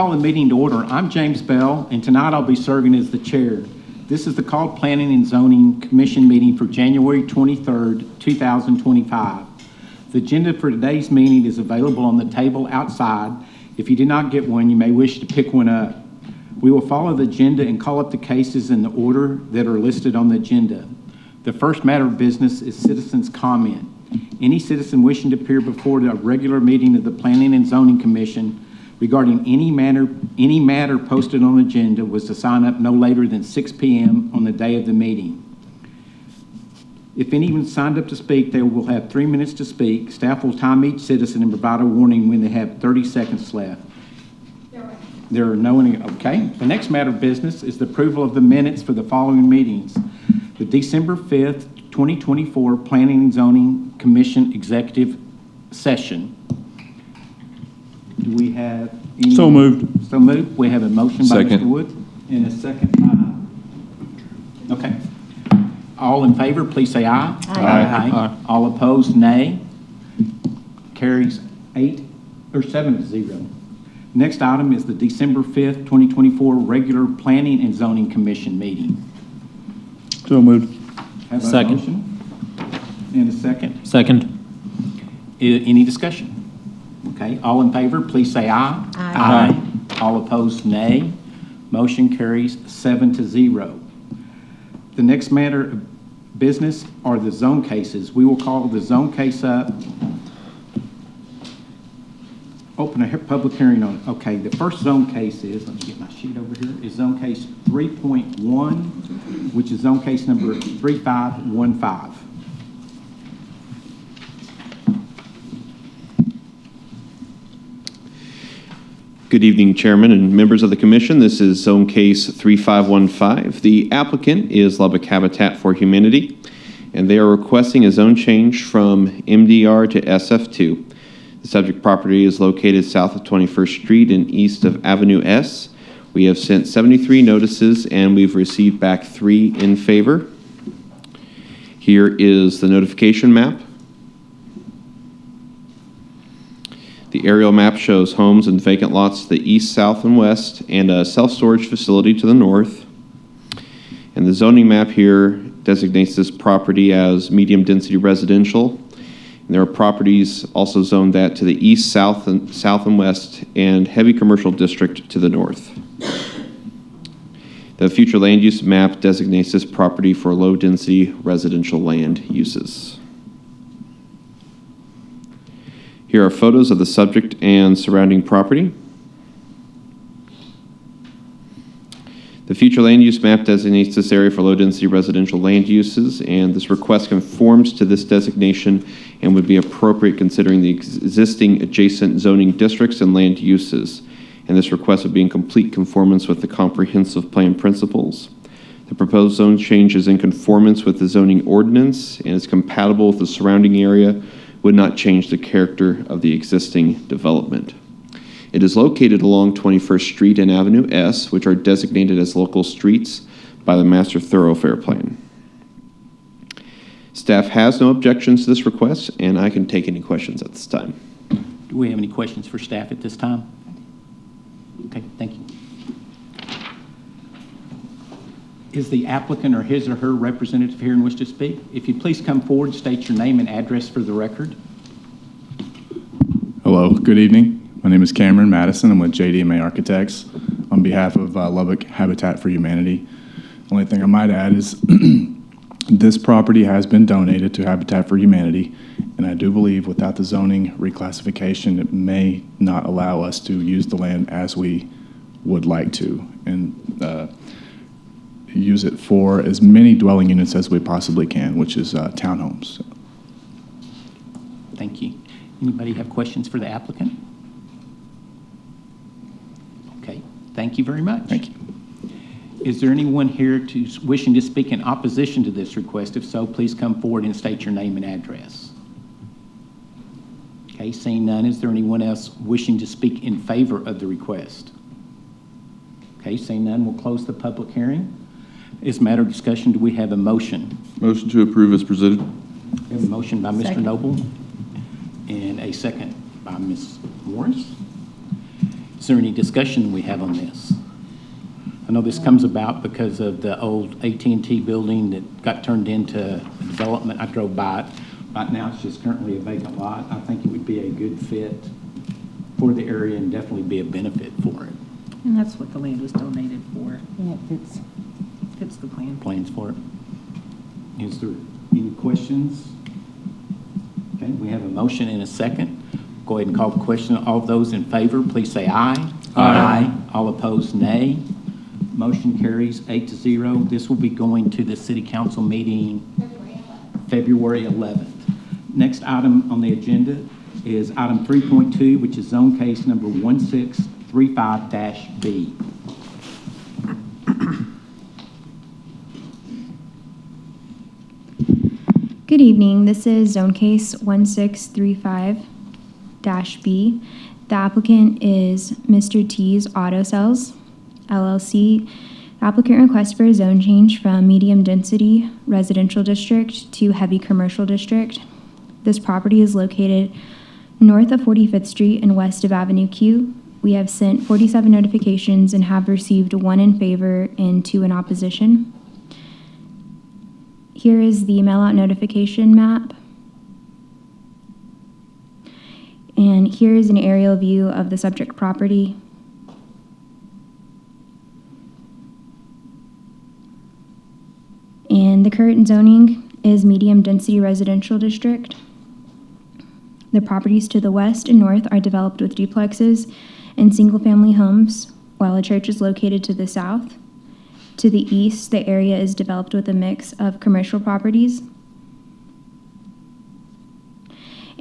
call the meeting to order. I'm James Bell, and tonight I'll be serving as the chair. This is the called Planning and Zoning Commission meeting for January 23rd, 2025. The agenda for today's meeting is available on the table outside. If you did not get one, you may wish to pick one up. We will follow the agenda and call up the cases in the order that are listed on the agenda. The first matter of business is citizens' comment. Any citizen wishing to appear before the regular meeting of the Planning and Zoning Commission regarding any matter posted on the agenda was to sign up no later than 6 p.m. on the day of the meeting. If anyone signed up to speak, they will have 3 minutes to speak. Staff will time each citizen and provide a warning when they have 30 seconds left. There are no any. Okay. The next matter of business is the approval of the minutes for the following meetings. The December 5th, 2024 Planning and Zoning Commission Executive Session. Do we have any? So moved. So moved. We have a motion by Second. Mr. Wood and a second by. Okay. All in favor, please say aye. Aye. Aye. All opposed, nay. Carries 7 to 0. Next item is the December 5th, 2024 regular Planning and Zoning Commission meeting. So moved. Have a Second. motion and a second. Second. Any discussion? Okay, all in favor, please say aye. Aye. All opposed, nay. Motion carries 7 to 0. The next matter of business are the zone cases. We will call the zone case up. Open a public hearing on it. Okay, the first zone case is, let me get my sheet over here, is zone case 3.1, which is zone case number 3515. Good evening, Chairman and members of the Commission. This is Zone Case 3515. The applicant is Lubbock Habitat for Humanity, and they are requesting a zone change from MDR to SF2. The subject property is located south of 21st Street and east of Avenue S. We have sent 73 notices, and we've received back 3 in favor. Here is the notification map. The aerial map shows homes and vacant lots to the east, south, and west, and a self-storage facility to the north. And the zoning map here designates this property as medium-density residential. And there are properties also zoned that to the east, south, and west, and heavy commercial district to the north. The future land use map designates this property for low-density residential land uses. Here are photos of the subject and surrounding property. The future land use map designates this area for low-density residential land uses, and this request conforms to this designation and would be appropriate considering the existing adjacent zoning districts and land uses. And this request would be in complete conformance with the comprehensive plan principles. The proposed zone change is in conformance with the zoning ordinance and is compatible with the surrounding area, would not change the character of the existing development. It is located along 21st Street and Avenue S, which are designated as local streets by the Master Thoroughfare Plan. Staff has no objections to this request, and I can take any questions at this time. Do we have any questions for staff at this time? Okay, thank you. Is the applicant or his or her representative here and wish to speak? If you please come forward, state your name and address for the record. Hello, good evening. My name is Cameron Madison. I'm with JDMA Architects on behalf of Lubbock Habitat for Humanity. The only thing I might add is this property has been donated to Habitat for Humanity, and I do believe without the zoning reclassification, it may not allow us to use the land as we would like to, and use it for as many dwelling units as we possibly can, which is townhomes. Thank you. Anybody have questions for the applicant? Okay, thank you very much. Thank you. Is there anyone here wishing to speak in opposition to this request? If so, please come forward and state your name and address. Okay, seeing none, is there anyone else wishing to speak in favor of the request? Okay, seeing none, we'll close the public hearing. As a matter of discussion, do we have a motion? Motion to approve as presented. We have a motion by Mr. Second. Noble and a second by Ms. Morris. Is there any discussion we have on this? I know this comes about because of the old AT&T building that got turned into a development. I drove by it. Right now, it's just currently a vacant lot. I think it would be a good fit for the area and definitely be a benefit for it. And that's what the land was donated for. And it fits the plan. Plans for it. Is there any questions? Okay, we have a motion and a second. Go ahead and call the question. All those in favor, please say aye. Aye. All opposed, nay. Motion carries 8-0. This will be going to the city council meeting February 11th. Next item on the agenda is item 3.2, which is zone case number 1635-B. Good evening. This is zone case 1635-B. The applicant is Mr. T's Auto Sales, LLC. The applicant requests for a zone change from medium density residential district to heavy commercial district. This property is located north of 45th Street and west of Avenue Q. We have sent 47 notifications and have received 1 in favor and 2 in opposition. Here is the mail-out notification map. And here is an aerial view of the subject property. And the current zoning is medium-density residential district. The properties to the west and north are developed with duplexes and single-family homes, while a church is located to the south. To the east, the area is developed with a mix of commercial properties.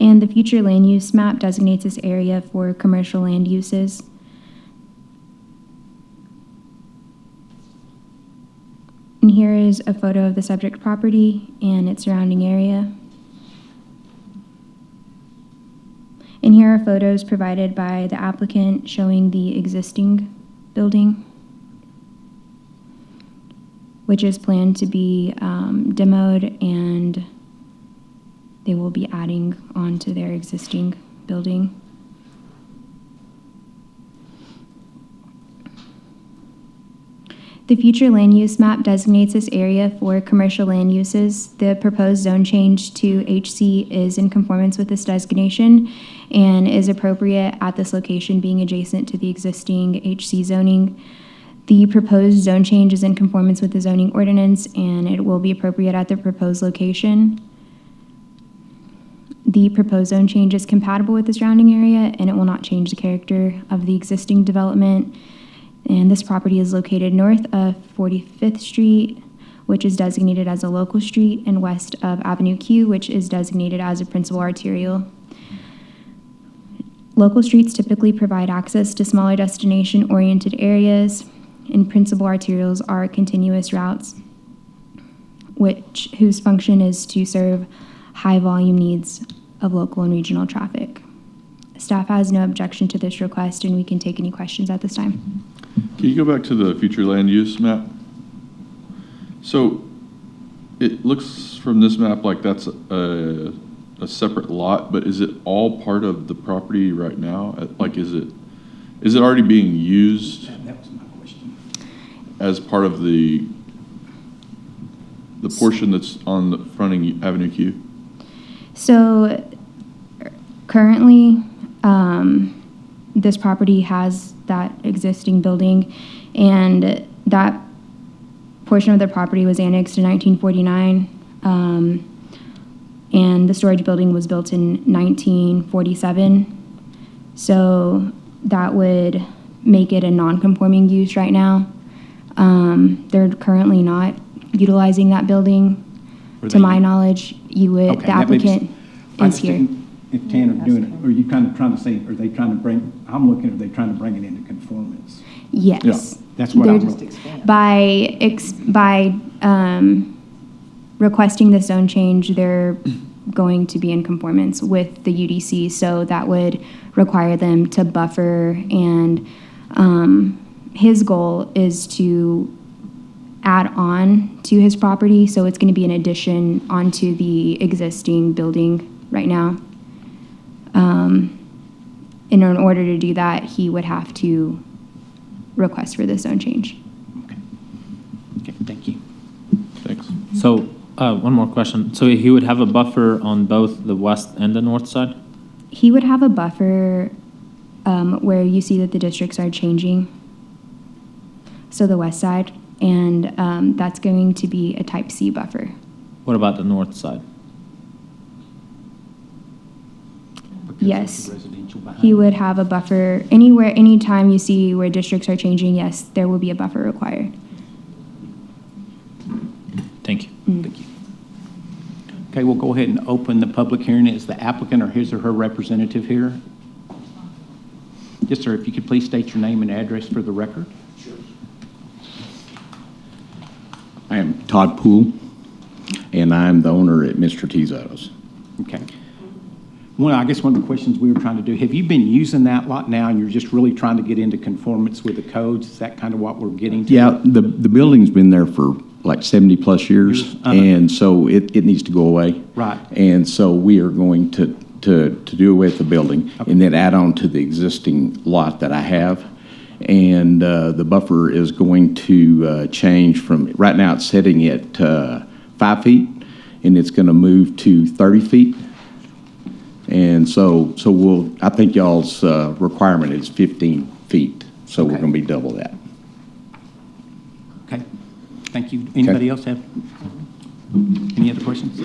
And the future land use map designates this area for commercial land uses. And here is a photo of the subject property and its surrounding area. And here are photos provided by the applicant showing the existing building, which is planned to be demoed, and they will be adding on to their existing building. The future land use map designates this area for commercial land uses. The proposed zone change to HC is in conformance with this designation and is appropriate at this location being adjacent to the existing HC zoning. The proposed zone change is in conformance with the zoning ordinance, and it will be appropriate at the proposed location. The proposed zone change is compatible with the surrounding area, and it will not change the character of the existing development. And this property is located north of 45th Street, which is designated as a local street, and west of Avenue Q, which is designated as a principal arterial. Local streets typically provide access to smaller destination-oriented areas, and principal arterials are continuous routes, whose function is to serve high-volume needs of local and regional traffic. Staff has no objection to this request, and we can take any questions at this time. Can you go back to the future land use map? So it looks from this map like that's a separate lot, but is it all part of the property right now? Like, is it already being used That was my question. as part of the portion that's on the fronting Avenue Q? So currently, this property has that existing building, and that portion of the property was annexed in 1949, and the storage building was built in 1947. So that would make it a non-conforming use right now. They're currently not utilizing that building. To my knowledge, you would, Okay, the that makes- applicant I is just here. didn't- If Tanner doing it, are you kind of trying to say, are they trying to bring, I'm looking, are they trying to bring it into conformance? Yes. Yeah. That's what They're I'm just looking. By requesting the zone change, they're going to be in conformance with the UDC, so that would require them to buffer, and his goal is to add on to his property, so it's going to be an addition onto the existing building right now. in order to do that, he would have to request for this zone change. Okay. Okay, thank you. Thanks. So, one more question. So he would have a buffer on both the west and the north side? He would have a buffer where you see that the districts are changing. So the west side, and that's going to be a type C buffer. What about the north side? Because Yes. of the residential behind. He would have a buffer anywhere, anytime you see where districts are changing, yes, there will be a buffer required. Thank you. Thank you. Okay, we'll go ahead and open the public hearing. Is the applicant or his or her representative here? Yes, sir. If you could please state your name and address for the record. I am Todd Poole, and I'm the owner at Mr. T's Autos. Okay. Well, I guess one of the questions we were trying to do, have you been using that lot now and you're just really trying to get into conformance with the codes? Is that kind of what we're getting to? Yeah, the building's been there for like 70-plus years, Years, uh-huh. and so it needs to go away. Right. And so we are going to do away with the building and then add on to the existing lot that I have. And the buffer is going to change from, right now it's sitting at 5 feet, and it's going to move to 30 feet. And so I think y'all's requirement is 15 feet, so we're Okay. going to be double that. Okay. Thank you. Anybody else have any other questions?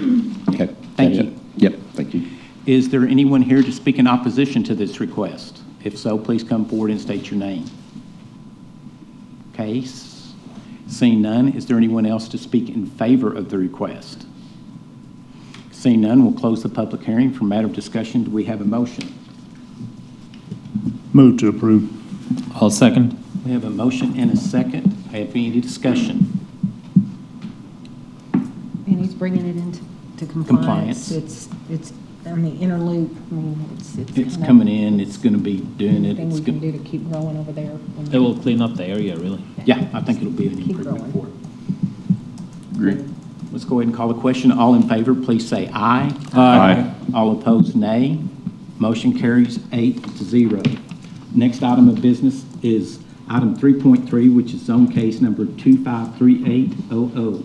Okay. Thank you. Yep, thank you. Is there anyone here to speak in opposition to this request? If so, please come forward and state your name. Okay, seeing none, is there anyone else to speak in favor of the request? Seeing none, we'll close the public hearing. For matter of discussion, do we have a motion? Move to approve. I'll second. We have a motion and a second. Have any discussion? And he's bringing it into Compliance. compliance. It's on the inner loop. I mean, It's coming in, it's going to be doing it. Anything It's we can gonna- do to keep growing over there. It will clean up the area, really. Yeah, I think it'll be an Keep improvement growing. for it. Great. Let's go ahead and call the question. All in favor, please say aye. Aye. All opposed, nay. Motion carries 8-0. Next item of business is item 3.3, which is zone case number 253800.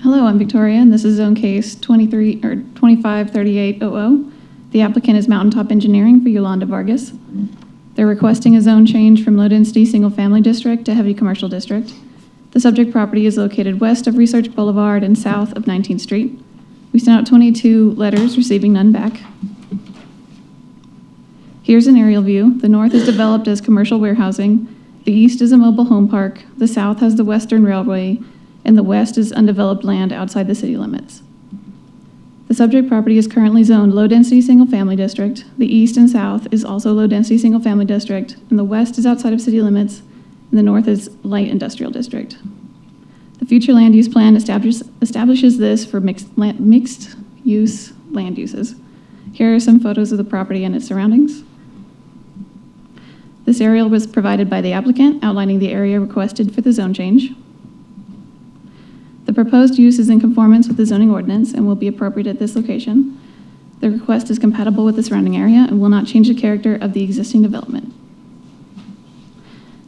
Hello, I'm Victoria, and this is zone case 253800. The applicant is Mountaintop Engineering for Yolanda Vargas. They're requesting a zone change from low-density single-family district to heavy commercial district. The subject property is located west of Research Boulevard and south of 19th Street. We sent out 22 letters, receiving none back. Here's an aerial view. The north is developed as commercial warehousing. The east is a mobile home park. The south has the Western Railway, and the west is undeveloped land outside the city limits. The subject property is currently zoned low-density single-family district. The east and south is also low-density single-family district, and the west is outside of city limits, and the north is light industrial district. The future land use plan establishes this for mixed-use land uses. Here are some photos of the property and its surroundings. This aerial was provided by the applicant, outlining the area requested for the zone change. The proposed use is in conformance with the zoning ordinance and will be appropriate at this location. The request is compatible with the surrounding area and will not change the character of the existing development.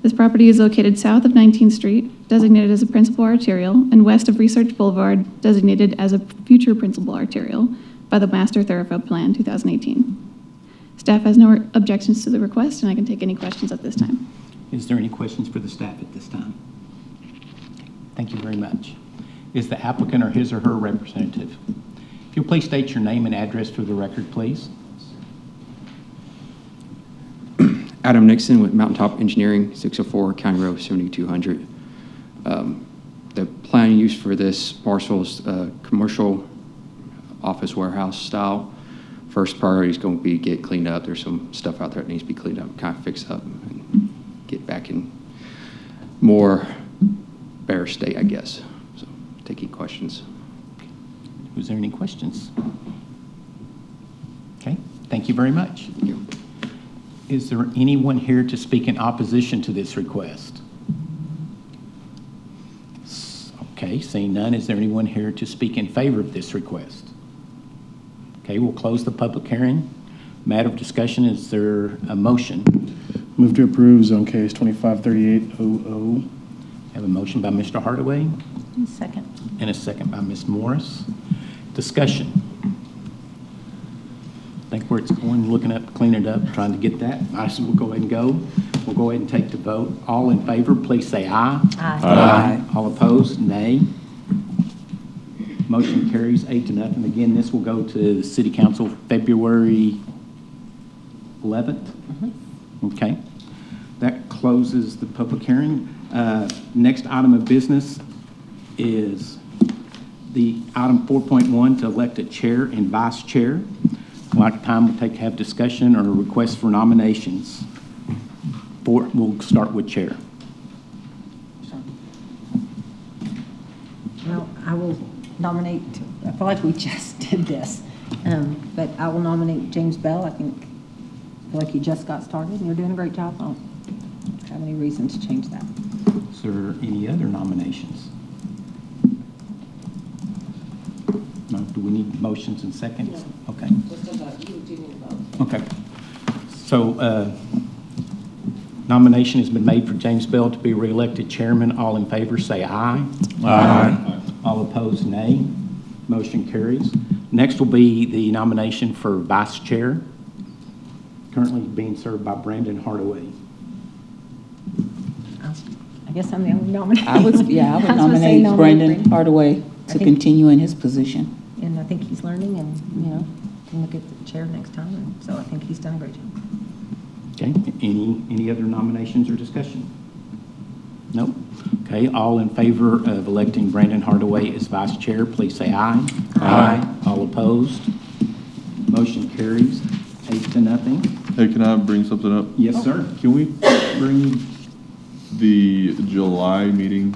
This property is located south of 19th Street, designated as a principal arterial, and west of Research Boulevard, designated as a future principal arterial by the Master Thoroughfare Plan 2018. Staff has no objections to the request, and I can take any questions at this time. Is there any questions for the staff at this time? Thank you very much. Is the applicant or his or her representative? If you'll please state your name and address for the record, please. Adam Nixon with Mountaintop Engineering, 604 County Road 7200. The plan use for this parcel is commercial office warehouse style. First priority is going to be get cleaned up. There's some stuff out there that needs to be cleaned up, kind of fixed up, and get back in more bare state, I guess. So, taking questions. Was there any questions? Okay, thank you very much. Thank you. Is there anyone here to speak in opposition to this request? Okay, Okay, seeing none, is there anyone here to speak in favor of this request? Okay, we'll close the public hearing. Matter of discussion, is there a motion? Move to approve zone case 253800. Have a motion by Mr. Hardaway Second. and a second by Ms. Morris. Discussion. I think where it's going, looking up, cleaning it up, trying to get that. I said we'll go ahead and go. We'll go ahead and take the vote. All in favor, please say aye. Aye. All opposed, nay. Motion carries 8-0. Again, this will go to the City Council February 11th. Okay. That closes the public hearing. Next item of business is the item 4.1 to elect a chair and vice chair. Like time we'll take to have discussion or requests for nominations. We'll start with chair. Well, I will nominate, I feel like we just did this, but I will nominate James Bell. I feel like you just got started and you're doing a great job. I don't have any reason to change that. Is there any other nominations? No, do we need motions and seconds? Okay. Okay. So nomination has been made for James Bell to be reelected chairman. All in favor, say aye. Aye. All opposed, nay. Motion carries. Next will be the nomination for vice chair, currently being served by Brandon Hardaway. I guess I'm the only nominee. I would nominate Brandon Hardaway I to think- continue in his position. And I think he's learning and, can look at the chair next time. And so I think he's done a great job. Okay, any other nominations or discussion? Nope. Okay, all in favor of electing Brandon Hardaway as vice chair, please say aye. Aye. All opposed? Motion carries 8-0. Hey, can I bring something up? Yes, sir. Can we bring the July meeting,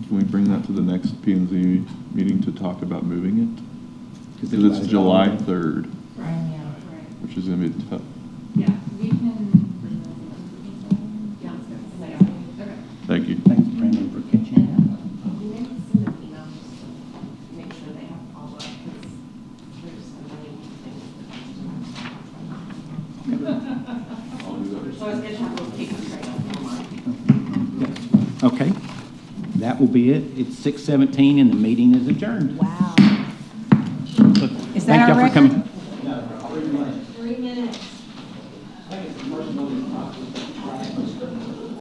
can we bring that to the next P and Z meeting to talk about moving it? Because it's July 3rd, which is going to be tough. Yeah, we can bring those downstairs. Thank you. Thanks, Brandon, for catching that. Make sure they have all the, because there's a million things. So it's good to have those papers right now. Okay, that will be it. It's 6:17 and the meeting is adjourned. Wow. Is that Thank our y'all for record? coming. 3 minutes.